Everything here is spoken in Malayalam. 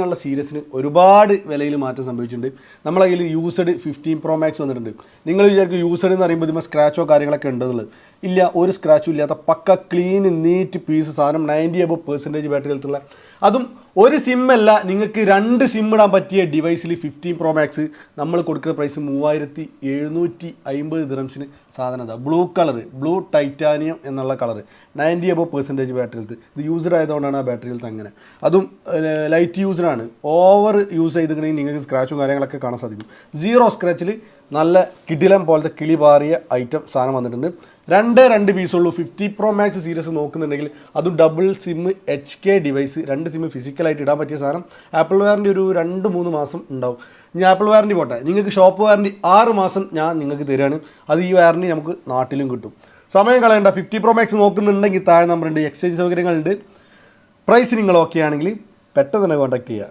ഉള്ള സീരീസിന് ഒരുപാട് വിലയിൽ മാറ്റം സംഭവിച്ചിട്ടുണ്ട്. നമ്മളെ കയ്യിൽ യൂസ്ഡ് 15 Pro Max വന്നിട്ടുണ്ട്. നിങ്ങൾ വിചാരിക്കും യൂസ്ഡ് എന്ന് പറയുമ്പോൾ ഇതിന് സ്ക്രാച്ചോ കാര്യങ്ങളൊക്കെ ഉണ്ടെന്നുള്ളത്. ഇല്ല, ഒരു സ്ക്രാച്ചും ഇല്ലാത്ത പക്ക ക്ലീൻ നീറ്റ് പീസ് സാധനം. 90% ബാറ്ററി ഹെൽത്തുള്ള, അതും ഒരു സിം അല്ല, നിങ്ങൾക്ക് 2 സിം ഇടാൻ പറ്റിയ ഡിവൈസിൽ 15 Pro Max നമ്മൾ കൊടുക്കുന്ന പ്രൈസ് 3750 ദിറംസിന് സാധനം. അതാ ബ്ലൂ കളർ, ബ്ലൂ ടൈറ്റാനിയം എന്നുള്ള കളർ, 90% ബാറ്ററി ഹെൽത്ത്. ഇത് യൂസ്ഡ് ആയതുകൊണ്ടാണ് ആ ബാറ്ററി ഹെൽത്ത് അങ്ങനെ. അതും ലൈറ്റ് യൂസ്ഡാണ്. ഓവർ യൂസ് ചെയ്തിട്ടുണ്ടെങ്കിൽ നിങ്ങൾക്ക് സ്ക്രാച്ചും കാര്യങ്ങളൊക്കെ കാണാൻ സാധിക്കും. 0 സ്ക്രാച്ചിൽ നല്ല കിടിലം പോലത്തെ കിളി പാറിയ ഐറ്റം സാധനം വന്നിട്ടുണ്ട്. 2 പീസുള്ളൂ. 50 Pro Max സീരീസ് നോക്കുന്നുണ്ടെങ്കിൽ അതും double sim HK device, 2 sim ഫിസിക്കലായിട്ട് ഇടാൻ പറ്റിയ സാധനം. ആപ്പിൾ വാറൻറ്റി ഒരു 2-3 മാസം ഉണ്ടാവും. ഇനി ആപ്പിൾ വാറൻറ്റി പോട്ടെ, നിങ്ങൾക്ക് ഷോപ്പ് വാറൻറ്റി 6 മാസം ഞാൻ നിങ്ങൾക്ക് തരികയാണ്. അത് ഈ വാറൻറ്റി നമുക്ക് നാട്ടിലും കിട്ടും. സമയം കളയണ്ട. 50 Pro Max നോക്കുന്നുണ്ടെങ്കിൽ താഴെ നമ്പറുണ്ട്, എക്സ്ചേഞ്ച് സൗകര്യങ്ങളുണ്ട്. പ്രൈസ് നിങ്ങൾ ഓക്കെ ആണെങ്കിൽ പെട്ടെന്ന് തന്നെ കോൺടാക്ട് ചെയ്യുക.